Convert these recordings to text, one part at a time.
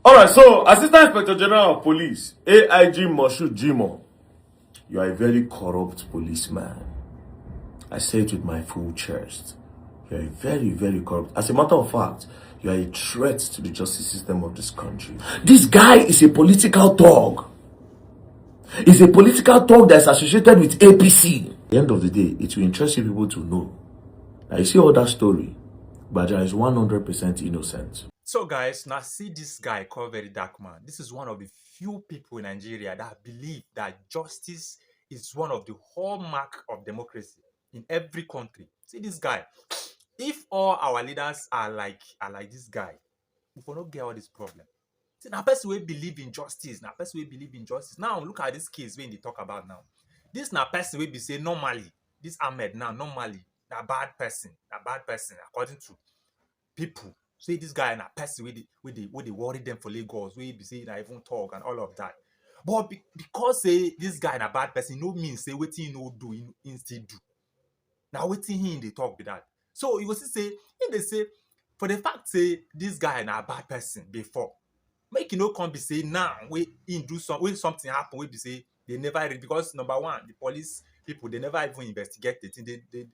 All right, so Assistant Inspector General of Police, AIG Moshood Jimoh, you are a very corrupt policeman. I say it with my full chest. You are a very, very corrupt. As a matter of fact, you are a threat to the justice system of this country. This guy is a political dog. He's a political dog that's associated with APC. At the end of the day, it will interest you people to know. Now, you see all that story, Gbaja is 100% innocent. So guys, now see this guy called VeryDarkMan. This is one of the few people in Nigeria that believe that justice is one of the hallmark of democracy in every country. See this guy. If all our leaders are like this guy, we will not get all this problem. See, now person we believe in justice. Now person we believe in justice. Now look at this case when they talk about now. This now person we be say normally. This Ahmed now normally a bad person according to people. Say this guy na person wey dey worry them for Lagos, wey be say na even talk and all of that. But because say this guy na bad person, no mean say wetin he no do, he still do. Now wetin he dey talk be that. So you go see say him dey say for the fact say this guy na bad person before, make e no come be say now wey he do when something happen wey be say they never read, because number one, the police people they never even investigate the thing. They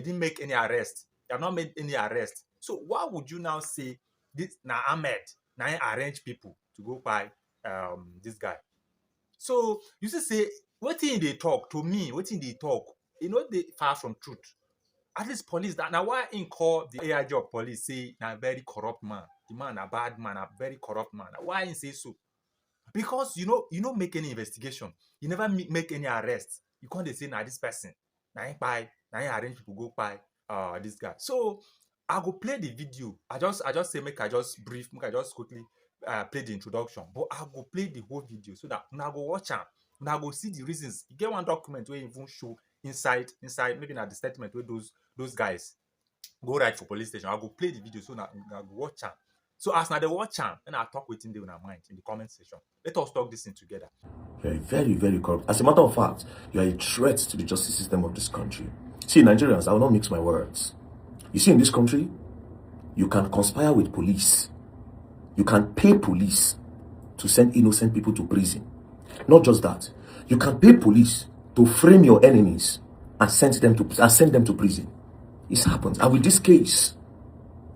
didn't make any arrest. They have not made any arrest. So why would you now say this na Ahmed now arrange people to go by this guy? So you see say wetin they talk to me, wetin they talk, you know, they far from truth. At least police that now why in call the AIG of police say na very corrupt man, the man a bad man, a very corrupt man. Now, why he say so? Because you know make any investigation, you never make any arrest. You can't say now this person now arrange people go by this guy. So I go play the video. I just say make I just quickly play the introduction, but I go play the whole video so that now go watch am, now go see the reasons. You get one document where even show inside maybe not the statement where those guys go write for police station. I go play the video so now go watch am. So as now they watch am, then I talk within their mind in the comment section. Let us talk this thing together. You are very, very corrupt. As a matter of fact, you are a threat to the justice system of this country. See, Nigerians, I will not mix my words. You see, in this country, you can conspire with police. You can pay police to send innocent people to prison. Not just that. You can pay police to frame your enemies and send them to prison. It happens. And with this case,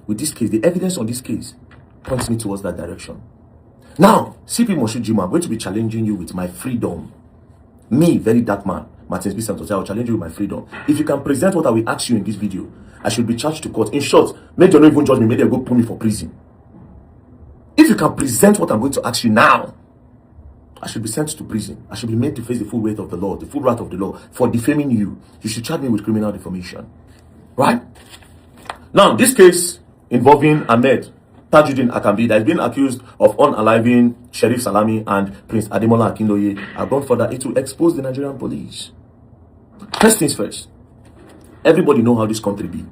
the evidence on this case points me towards that direction. Now, CP Moshood Jimoh, I'm going to be challenging you with my freedom. Me, VeryDarkMan, Martins B. Santos, I will challenge you with my freedom. If you can present what I will ask you in this video, I should be charged to court. In short, make them not even judge me, make them go put me for prison. If you can present what I'm going to ask you now, I should be sent to prison. I should be made to face the full weight of the law, the full wrath of the law for defaming you. You should charge me with criminal defamation. Right? Now, this case involving Ahmed Tajuddin Akambi that is being accused of unaliving Sheriff Salami and Prince Ademola Akindoye have gone further. It will expose the Nigerian police. First things first, everybody know how this country be.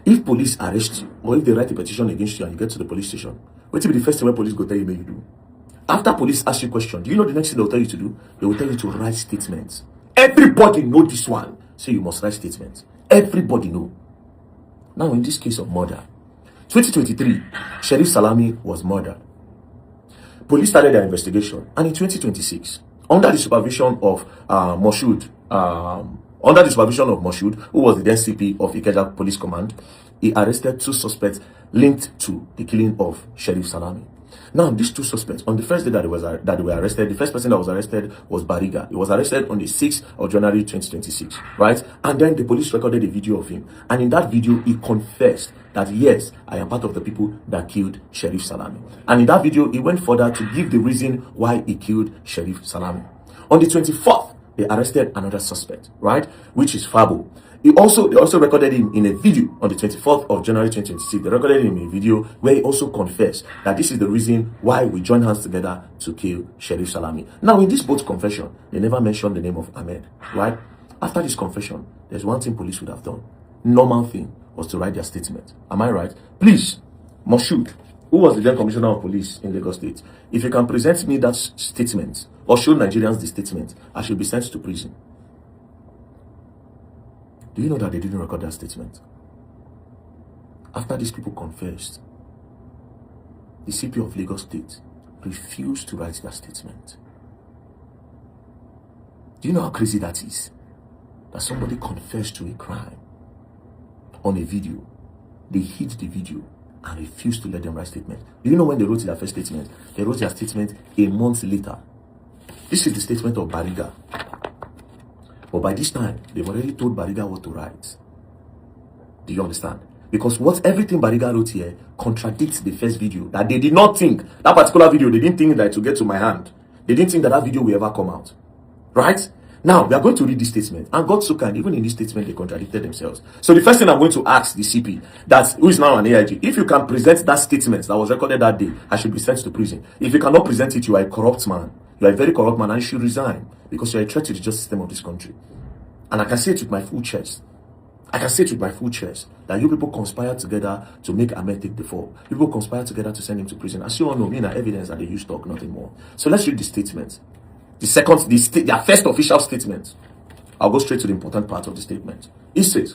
If police arrest you or if they write a petition against you and you get to the police station, what will be the first thing where police go tell you may you do? After police ask you a question, do you know the next thing they'll tell you to do? They will tell you to write statements. Everybody know this one. So you must write statements. Everybody know. Now in this case of murder, 2023, Sheriff Salami was murdered. Police started their investigation, and in 2026, under the supervision of Moshood, who was the then CP of Ikeja Police Command, he arrested 2 suspects linked to the killing of Sheriff Salami. Now, these 2 suspects, on the first day that they were arrested, the first person that was arrested was Bariga. He was arrested on the 6th of January 2026, right? And then the police recorded a video of him. And in that video, he confessed that, yes, I am part of the people that killed Sheriff Salami. And in that video, he went further to give the reason why he killed Sheriff Salami. On the 24th, they arrested another suspect, right? Which is Fabo. They also recorded him in a video on the 24th of January 2026. They recorded him in a video where he also confessed that this is the reason why we join hands together to kill Sheriff Salami. Now, in this both confession, they never mentioned the name of Ahmed, right? After this confession, there's one thing police would have done. Normal thing was to write their statement. Am I right? Please, Moshood, who was the then commissioner of police in Lagos State, if you can present me that statement or show Nigerians the statement, I should be sent to prison. Do you know that they didn't record that statement? After these people confessed, the CP of Lagos State, refused to write that statement. Do you know how crazy that is? That somebody confessed to a crime on a video. They hid the video and refused to let them write statement. Do you know when they wrote their first statement? They wrote their statement a month later. This is the statement of Bariga. But by this time, they've already told Bariga what to write. Do you understand? Because everything Bariga wrote here contradicts the first video. That they did not think, that particular video, they didn't think that it would get to my hand. They didn't think that video will ever come out. Right? Now, we are going to read this statement. And God so kind, even in this statement, they contradicted themselves. So the first thing I'm going to ask the CP, who is now an AIG, if you can present that statement that was recorded that day, I should be sent to prison. If you cannot present it, you are a corrupt man. You are a very corrupt man and you should resign. Because you are a threat to the justice system of this country. And I can say it with my full chest. I can say it with my full chest that you people conspired together to make Ahmed take the fall. People conspired together to send him to prison. As you all know, me and evidence that they use talk, nothing more. So let's read the statement. Their first official statement. I'll go straight to the important part of the statement. It says,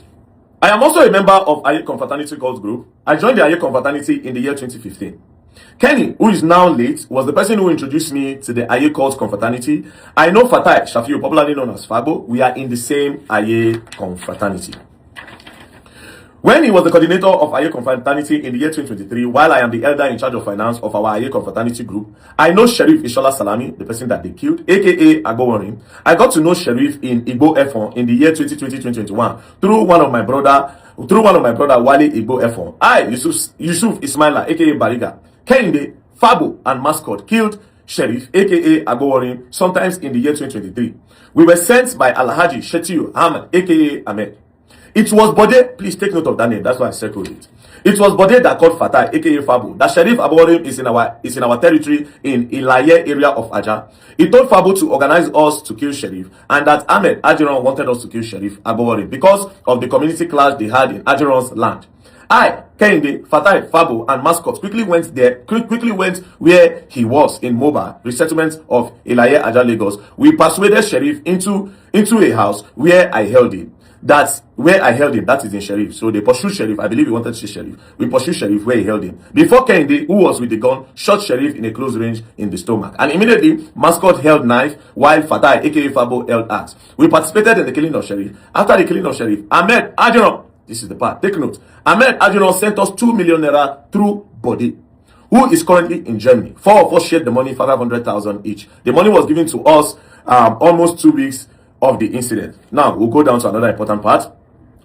I am also a member of AIG Confraternity Cult Group. I joined the AIG Confraternity in the year 2015. Kenny, who is now late, was the person who introduced me to the AIG Cult Confraternity. I know Fatai Shafiu, popularly known as Fabo. We are in the same AIG Confraternity. When he was the coordinator of AIG Confraternity in the year 2023, while I am the elder in charge of finance of our AIG Confraternity group, I know Sheriff Ishola Salami, the person that they killed, aka Agboworin. I got to know Sheriff in Igbo Efon in the year 2020-2021 through one of my brother Wale Igbo Efon. I, Yusuf Ismaila, aka Bariga, Kehinde, Fabo, and Mascot killed Sheriff, aka Agboworin, sometimes in the year 2023. We were sent by Alhaji Shetiu Ahmed, aka Ahmed. It was Bode, please take note of that name, that's why I circled it. It was Bode that called Fatai, aka Fabo, that Sheriff Agboworin is in our territory in Ilaye area of Aja. He told Fabo to organize us to kill Sheriff, and that Ahmed Ajiron wanted us to kill Sheriff Agboworin because of the community clash they had in Ajiron's land. I, Kehinde, Fatai, Fabo, and Mascot quickly went where he was in Moba, resettlement of Ilaye Aja, Lagos. We persuaded Sheriff into a house where I held him. That is in Sheriff. So they pursued Sheriff. I believe he wanted to see Sheriff. We pursued Sheriff where he held him. Before Kehinde, who was with the gun, shot Sheriff in a close range in the stomach. And immediately, Mascot held knife while Fatai, aka Fabo, held axe. We participated in the killing of Sheriff. After the killing of Sheriff, Ahmed Ajiron, this is the part, take note. Ahmed Ajiron sent us 2 million naira through Body, who is currently in Germany. 4 of us shared the money, 500,000 each. The money was given to us almost 2 weeks of the incident. Now, we'll go down to another important part.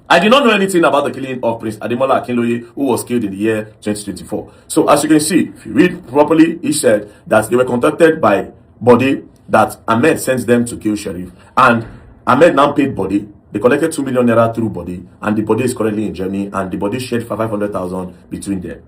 I did not know anything about the killing of Prince Ademola Akinloye, who was killed in the year 2024. So, as you can see, if you read properly, he said that they were contacted by Body, that Ahmed sent them to kill Sheriff, and Ahmed now paid Body. They collected 2 million naira through Body, and the Body is currently in Germany, and the Body shared 500,000 between them.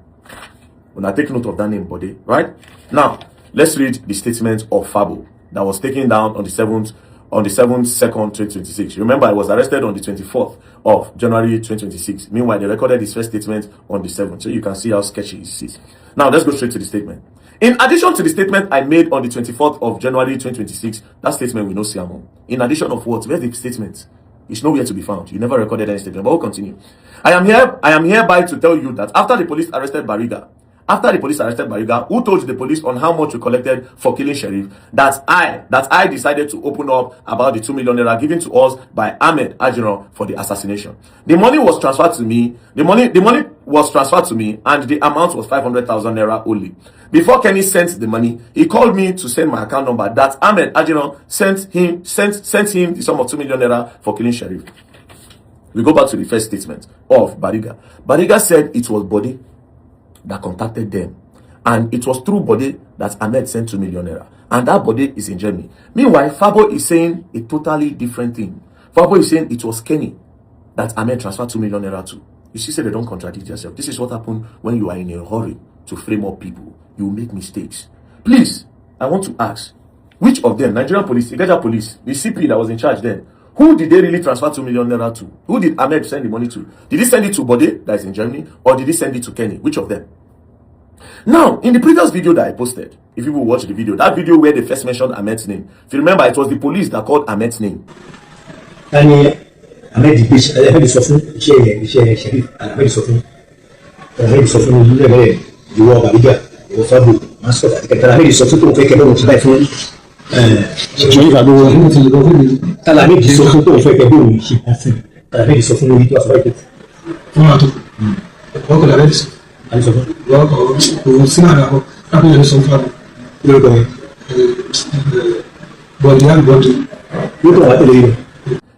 When I take note of that name, Body, right? Now, let's read the statement of Fabo that was taken down on the 7th 2nd, 2026. Remember, I was arrested on the 24th of January 2026. Meanwhile, they recorded his first statement on the 7th. So you can see how sketchy it is. Now, let's go straight to the statement. In addition to the statement I made on the 24th of January 2026, that statement we know Siamo. In addition of what? Where's the statement? It's nowhere to be found. You never recorded any statement, but we'll continue. I am hereby to tell you that after the police arrested Bariga, who told the police on how much we collected for killing Sheriff, that I decided to open up about the 2 million naira given to us by Ahmed Ajiron for the assassination. The money was transferred to me. The money was transferred to me, and the amount was 500,000 naira only. Before Kenny sent the money, he called me to send my account number that Ahmed Ajiron sent him the sum of 2 million naira for killing Sheriff. We go back to the first statement of Bariga. Bariga said it was Body that contacted them, and it was through Body that Ahmed sent 2 million naira, and that Body is in Germany. Meanwhile, Fabo is saying a totally different thing. Fabo is saying it was Kenny that Ahmed transferred 2 million naira to. You see, they don't contradict yourself. This is what happened when you are in a hurry to frame up people. You make mistakes. Please, I want to ask, which of them, Nigerian police, Ikeja police, the CP that was in charge then, who did they really transfer 2 million naira to? Who did Ahmed send the money to? Did he send it to Bode, that is in Germany, or did he send it to Kenny? Which of them? Now, in the previous video that I posted, if you will watch the video, that video where they first mentioned Ahmed's name, if you remember, it was the police that called Ahmed's name. Ahmed Sofun, Fábio, máa sọ̀rọ̀ àti kẹta lábẹ́ ìsọfún tó ń fẹ́ kẹ́ bọ́ọ̀lù fún báyìí fún ìjọba ìgbàgbọ́ tàlàbí ìsọfún tó ń fẹ́ kẹ́ bọ́ọ̀lù yìí tàlàbí ìsọfún lórí tó wà fún báyìí. Fún àtò wọ́n kò lábẹ́ ìsọ. Àìsọfún. Wọ́n kò sí àná àkọ́ lápẹ́ ìyẹn sọ fún àbọ̀. Lórúkọ yẹn. Bọ̀dì á bọ̀dì. Lórúkọ àwọn àtẹlẹ yìí.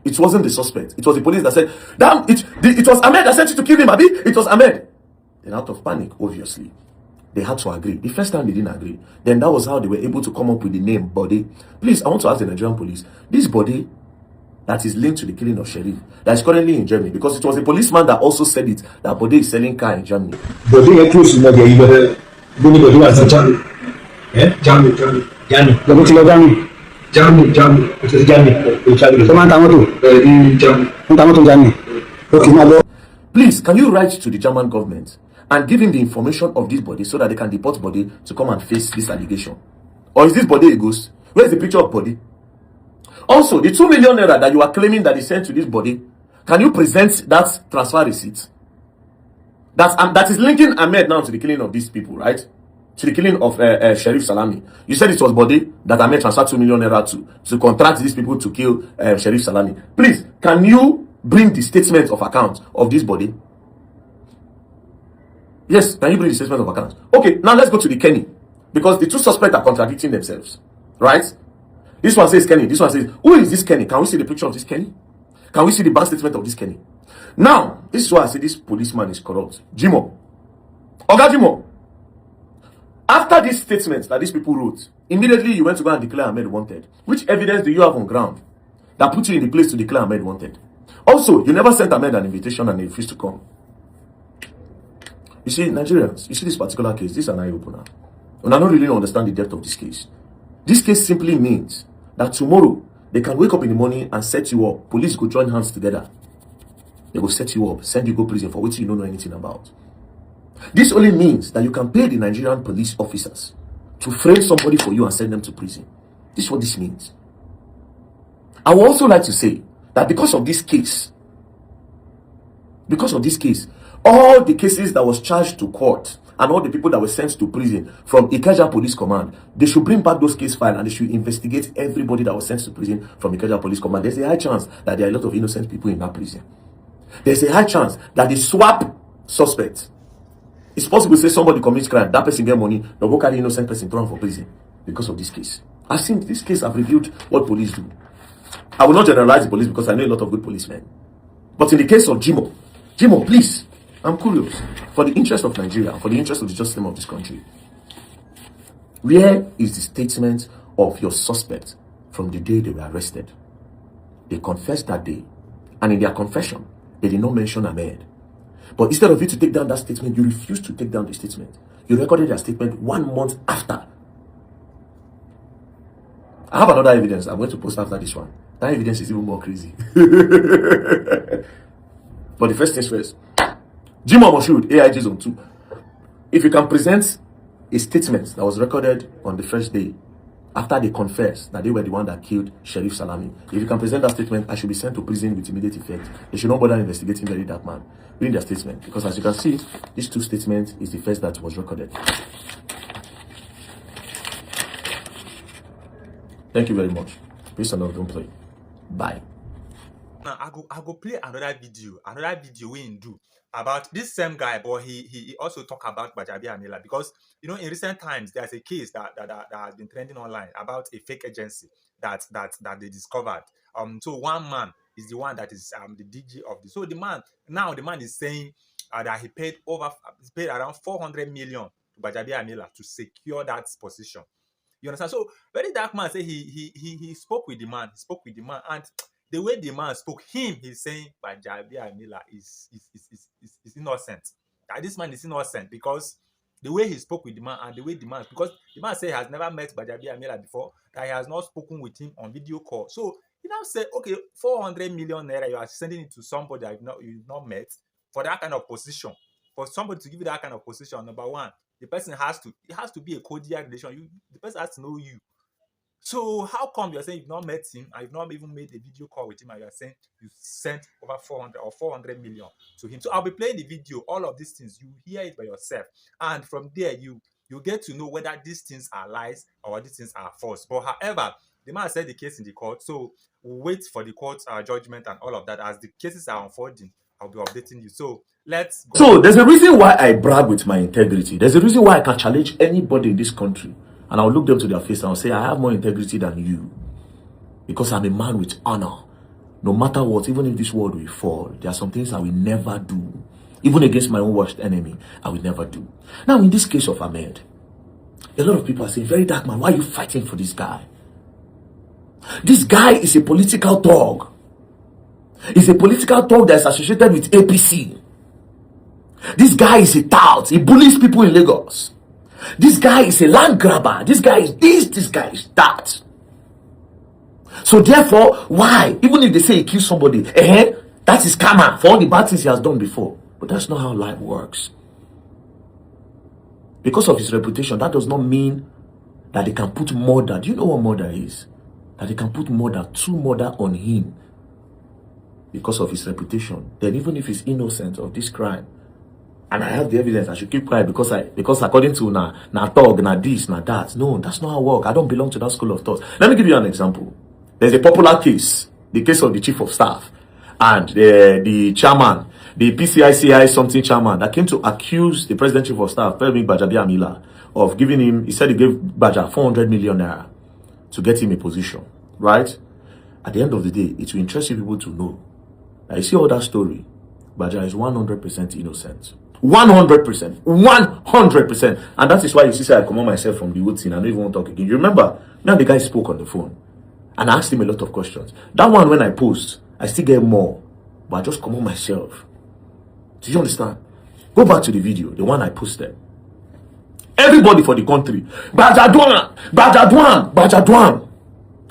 It wasn't the suspect. It was the police that said, damn, it was Ahmed that sent you to kill him, Abi. It was Ahmed. Then out of panic, obviously, they had to agree. The first time they didn't agree. Then that was how they were able to come up with the name Body. Please, I want to ask the Nigerian police, this Body that is linked to the killing of Sheriff, that is currently in Germany, because it was a policeman that also said it, that Body is selling car in Germany. Bọ̀dé yẹn close to Mọ̀dé yìí lọ́dẹ. Bóni Bọ̀dé wà sí Germany. Germany. Lọ́dún tí lọ Germany. Germany. Òtún sí Germany. Tó máa ń ta mọ́tò. Ní Germany. Ń ta mọ́tò Germany. Okay, máa lọ. Please, can you write to the German government and give him the information of this Body so that they can deport Body to come and face this allegation? Or is this Body a ghost? Where is the picture of Body? Also, the 2 million naira that you are claiming that is sent to this Body, can you present that transfer receipt? That is linking Ahmed now to the killing of these people, right? To the killing of Sheriff Salami. You said it was Body that Ahmed transferred 2 million naira to contract these people to kill Sheriff Salami. Please, can you bring the statement of account of this Body? Yes, can you bring the statement of account? Okay, now let's go to the Kenny. Because the two suspects are contradicting themselves, right? This one says Kenny. This one says, who is this Kenny? Can we see the picture of this Kenny? Can we see the bank statement of this Kenny? Now, this is why I say this policeman is corrupt. Jimoh. Oga Jimoh. After this statement that these people wrote, immediately you went to go and declare Ahmed wanted. Which evidence do you have on ground that put you in the place to declare Ahmed wanted? Also, you never sent Ahmed an invitation and he refused to come. You see, Nigerians, you see this particular case, this is an eye-opener. And I don't really understand the depth of this case. This case simply means that tomorrow, they can wake up in the morning and set you up. Police go join hands together. They will set you up, send you go prison for which you don't know anything about. This only means that you can pay the Nigerian police officers to frame somebody for you and send them to prison. This is what this means. I would also like to say that because of this case, all the cases that was charged to court and all the people that were sent to prison from Ikeja Police Command, they should bring back those case files and they should investigate everybody that was sent to prison from Ikeja Police Command. There's a high chance that there are a lot of innocent people in that prison. There's a high chance that they swap suspects. It's possible to say somebody commits crime, that person get money, they'll go carry innocent person thrown for prison because of this case. I've seen this case, I've reviewed what police do. I will not generalize the police because I know a lot of good policemen. But in the case of Jimoh, please, I'm curious, for the interest of Nigeria, for the interest of the justice system of this country, where is the statement of your suspect from the day they were arrested? They confessed that day, and in their confession, they did not mention Ahmed. But instead of you to take down that statement, you refused to take down the statement. You recorded their statement 1 month after. I have another evidence I'm going to post after this one. That evidence is even more crazy. But the first things first. Jimoh Moshood, AIG Zone 2. If you can present a statement that was recorded on the first day, after they confessed that they were the one that killed Sheriff Salami, if you can present that statement, I should be sent to prison with immediate effect. They should not bother investigating VeryDarkMan. Read their statement. Because as you can see, these two statements is the first that was recorded. Thank you very much. Please don't play. Bye. Now I go play another video we do about this same guy, but he also talk about Gbajabiamila, because you know in recent times there's a case that has been trending online about a fake agency that they discovered. So one man is the one that is the DG of this. So the man is saying that he paid around 400 million to Gbajabiamila to secure that position. You understand? So VeryDarkMan say he spoke with the man. And the way the man spoke, he's saying Gbajabiamila is innocent. That this man is innocent because the way he spoke with the man and the way because the man said he has never met Gbajabiamila before, that he has not spoken with him on video call. So he now said, okay, 400 million naira, you are sending it to somebody that you've not met for that kind of position. For somebody to give you that kind of position, number one, the person has to be a cordial relation. The person has to know you. So how come you're saying you've not met him and you've not even made a video call with him and you're saying you sent over 400 million to him? So I'll be playing the video, all of these things, you hear it by yourself. And from there, you you get to know whether these things are lies or these things are false. But however, the man said the case in the court, so we'll wait for the court judgment and all of that. As the cases are unfolding, I'll be updating you. So let's go. So there's a reason why I brag with my integrity. There's a reason why I can challenge anybody in this country, and I'll look them to their face and I'll say, I have more integrity than you, because I'm a man with honor. No matter what, even if this world will fall, there are some things I will never do. Even against my own worst enemy, I will never do. Now, in this case of Ahmed, a lot of people are saying, VeryDarkMan, why are you fighting for this guy? This guy is a political dog. He's a political dog that's associated with APC. This guy is a tout. He bullies people in Lagos. This guy is a land grabber. This guy is this guy is that. So therefore, why? Even if they say he killed somebody, that is karma for all the bad things he has done before. But that's not how life works. Because of his reputation, that does not mean that they can put murder. Do you know what murder is? That they can put murder, true murder on him because of his reputation. Then even if he's innocent of this crime, and I have the evidence, I should keep quiet because according to na thug, na this, na that. No, that's not how I work. I don't belong to that school of thought. Let me give you an example. There's a popular case, the case of the chief of staff and the chairman, the PCICI something chairman that came to accuse the president chief of staff, Femi Gbajabiamila, of giving him, he said he gave Baja 400 million naira to get him a position, right? At the end of the day, it will interest you people to know that you see all that story, Baja is 100% innocent. 100%. 100%. And that is why you see, I come on myself from the wood scene. I don't even want to talk again. You remember, now the guy spoke on the phone. And I asked him a lot of questions. That one, when I post, I still get more. But I just come on myself. Do you understand? Go back to the video, the one I posted. Everybody for the country. Bajadwan! Bajadwan! Bajadwan!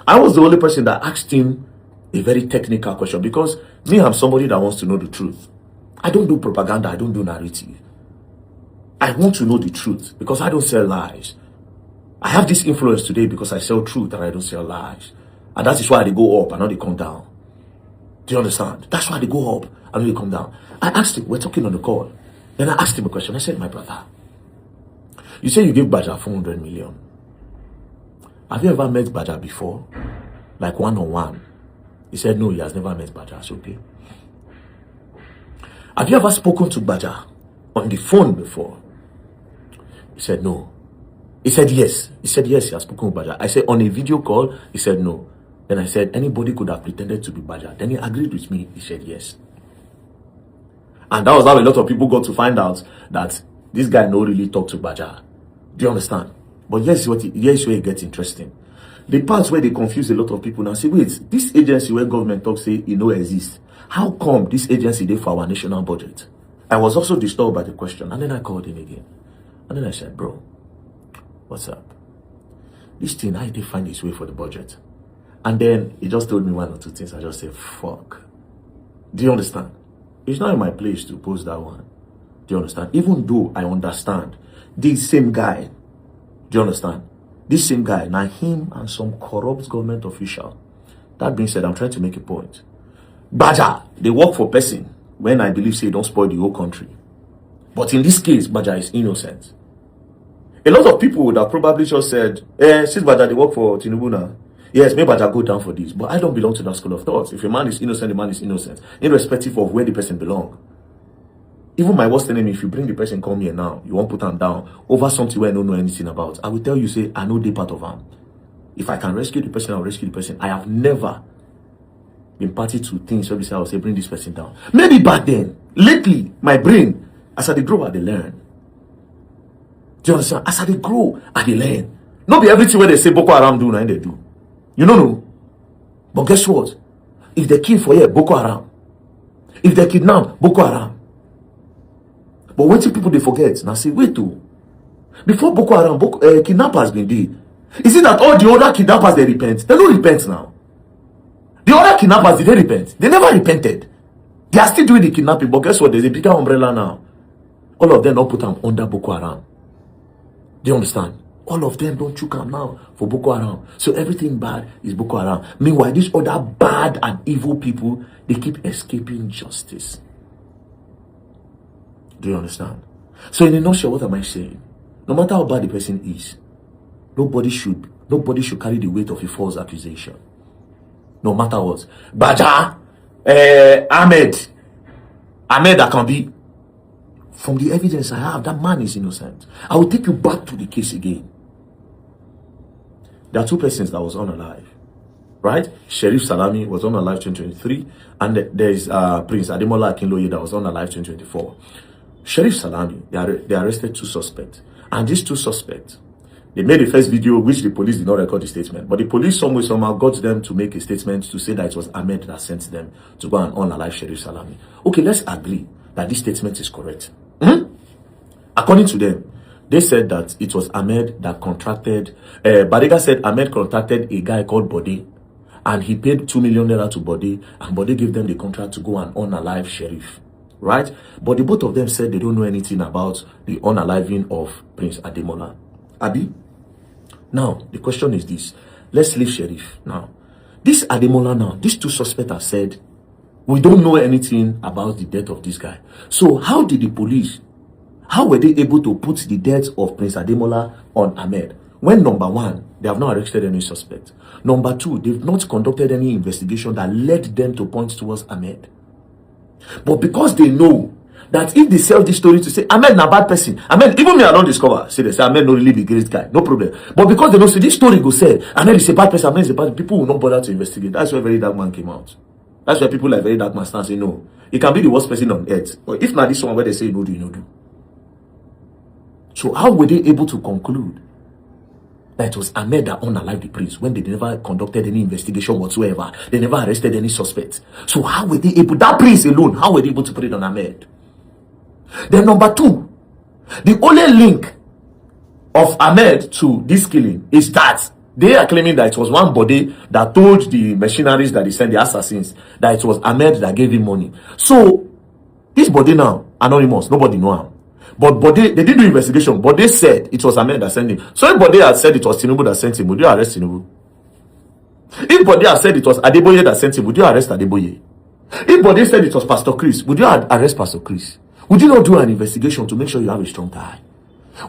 I was the only person that asked him a very technical question. Because me, I'm somebody that wants to know the truth. I don't do propaganda. I don't do narrative. I want to know the truth. Because I don't sell lies. I have this influence today because I sell truth and I don't sell lies. And that is why they go up and not they come down. Do you understand? That's why they go up and not they come down. I asked him, we're talking on the call. Then I asked him a question. I said, my brother, you say you gave Baja 400 million. Have you ever met Baja before? Like one-on-one? He said, no, he has never met Baja. I said, okay. Have you ever spoken to Baja on the phone before? He said, no. He said, yes. He said, yes, he has spoken with Baja. I said, on a video call? He said, no. Then I said, anybody could have pretended to be Baja. Then he agreed with me. He said, yes. And that was how a lot of people got to find out that this guy no really talk to Baja. Do you understand? But here's where it gets interesting. The parts where they confuse a lot of people now say, wait, this agency where government talks say it no exist. How come this agency did for our national budget? I was also disturbed by the question. And then I called him again. And then I said, bro, what's up? This thing, how did they find its way for the budget? And then he just told me one or two things. I just said, fuck. Do you understand? It's not in my place to post that one. Do you understand? Even though I understand this same guy, do you understand? This same guy, now him and some corrupt government official. That being said, I'm trying to make a point. Baja, they work for person when I believe say don't spoil the whole country. But in this case, Baja is innocent. A lot of people would have probably just said, since Baja they work for Tinubu now, yes, maybe Baja go down for this. But I don't belong to that school of thought. If a man is innocent, the man is innocent, irrespective of where the person belong. Even my worst enemy, if you bring the person come here now, you won't put him down over something where I don't know anything about. I will tell you, say, I know the part of him. If I can rescue the person, I'll rescue the person. I have never been party to things where we say, I'll say, bring this person down. Maybe back then, lately, my brain, as I grow, I learn. Do you understand? As I grow, I learn. Not be everything where they say Boko Haram do, now they do. You don't know. But guess what? If they kill for here, Boko Haram. If they kidnap, Boko Haram. But when people they forget, now say, wait too. Before Boko Haram, kidnappers been dead. Is it that all the other kidnappers they repent? They don't repent now. The other kidnappers, did they repent? They never repented. They are still doing the kidnapping, but guess what? There's a bigger umbrella now. All of them don't put them under Boko Haram. Do you understand? All of them don't choke them now for Boko Haram. So everything bad is Boko Haram. Meanwhile, these other bad and evil people, they keep escaping justice. Do you understand? So in a nutshell, what am I saying? No matter how bad the person is, nobody should carry the weight of a false accusation. No matter what. Baja, Ahmed Akambi. From the evidence I have, that man is innocent. I will take you back to the case again. There are two persons that was unalive, right? Sheriff Salami was unalive 2023, and there is Prince Ademola Akinloye that was unalive 2024. Sheriff Salami, they arrested two suspects, and these two suspects, they made the first video, which the police did not record the statement, but the police somehow got them to make a statement to say that it was Ahmed that sent them to go and unalive Sheriff Salami. Okay, let's agree that this statement is correct. According to them, they said that it was Ahmed that contracted, Bariga said Ahmed contracted a guy called Bode, and he paid $2 million to Bode, and Bode gave them the contract to go and unalive Sheriff, right? But the both of them said they don't know anything about the unaliving of Prince Ademola. Abi? Now, the question is this. Let's leave Sheriff now. This Ademola now, these two suspects have said, we don't know anything about the death of this guy. So how did the police, how were they able to put the death of Prince Ademola on Ahmed? When number one, they have not arrested any suspect. Number two, they've not conducted any investigation that led them to point towards Ahmed. But because they know that if they sell this story to say Ahmed na bad person, Ahmed, even me I don't discover, say they say Ahmed no really be great guy, no problem. But because they know say this story go sell, Ahmed is a bad person, Ahmed is a bad person, people will not bother to investigate. That's where VeryDarkMan came out. That's why people like VeryDarkMan stand say no. It can be the worst person on earth. But if not this one where they say no do, you know do. So how were they able to conclude that it was Ahmed that unalived the prince when they never conducted any investigation whatsoever? They never arrested any suspects. So how were they able, that prince alone, how were they able to put it on Ahmed? Then number two, the only link of Ahmed to this killing is that they are claiming that it was one body that told the mercenaries that they sent the assassins that it was Ahmed that gave him money. So this body now, anonymous, nobody know him. But Bode, they did do investigation, but they said it was Ahmed that sent him. So if Bode had said it was Tinubu that sent him, would you arrest Tinubu? If Bode had said it was Adeboye that sent him, would you arrest Adeboye? If Bode said it was Pastor Chris, would you arrest Pastor Chris? Would you not do an investigation to make sure you have a strong tie?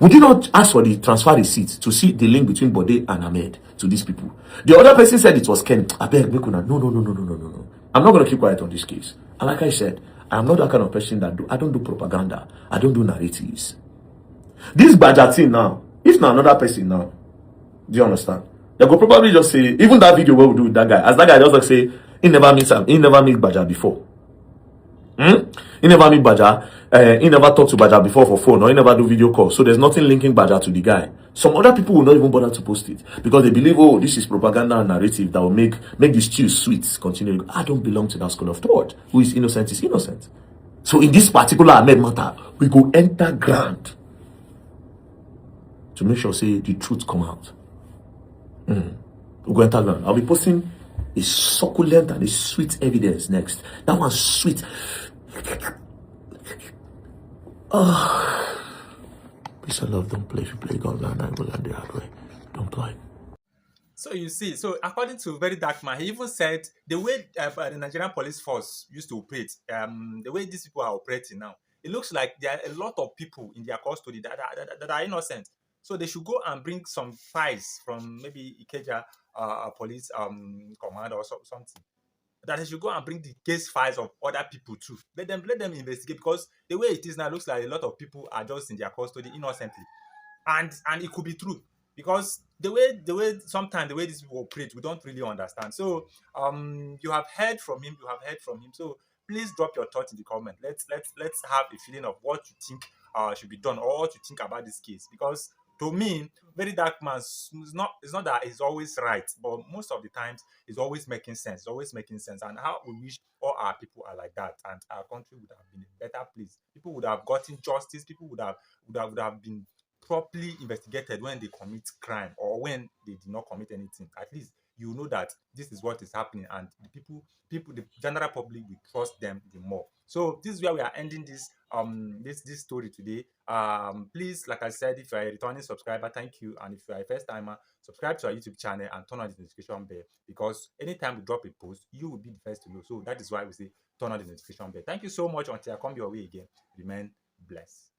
Would you not ask for the transfer receipt to see the link between Bode and Ahmed to these people? The other person said it was Ken. I beg, no. I'm not going to keep quiet on this case. And like I said, I'm not that kind of person that I don't do propaganda. I don't do narratives. This Gbaja thing now, if not another person now, do you understand? They will probably just say, even that video where we do with that guy, as that guy just like say, he never meet Gbaja before. He never meet Gbaja. He never talked to Gbaja before for phone, or he never do video call. So there's nothing linking Gbaja to the guy. Some other people will not even bother to post it because they believe, oh, this is propaganda and narrative that will make the stew sweet. Continue. I don't belong to that school of thought. Who is innocent is innocent. So in this particular Ahmed matter, we go enter ground to make sure say the truth come out. We go enter ground. I'll be posting a succulent and a sweet evidence next. That one's sweet. Peace and love, don't play. If you play God, I will land the hard way. Don't play. So you see, so according to VeryDarkMan, he even said the way the Nigerian police force used to operate, the way these people are operating now, it looks like there are a lot of people in their custody that are innocent. So they should go and bring some files from maybe Ikeja police command or something. That they should go and bring the case files of other people too. Let them investigate, because the way it is now looks like a lot of people are just in their custody innocently, and it could be true, because the way sometimes the way these people operate, we don't really understand. So you have heard from him. So please drop your thoughts in the comment. Let's have a feeling of what you think should be done, or what you think about this case, because to me, VeryDarkMan is not that he's always right, but most of the times it's always making sense. And how we wish all our people are like that, and our country would have been a better place. People would have gotten justice. People would have been properly investigated when they commit crime, or when they did not commit anything. At least you know that this is what is happening, and the general public will trust them the more. So this is where we are ending this this story today. Please, like I said, if you are a returning subscriber, thank you. And if you are a first timer, subscribe to our YouTube channel and turn on the notification bell, because anytime we drop a post, you will be the first to know. So that is why we say turn on the notification bell. Thank you so much. Until I come your way again, remain blessed.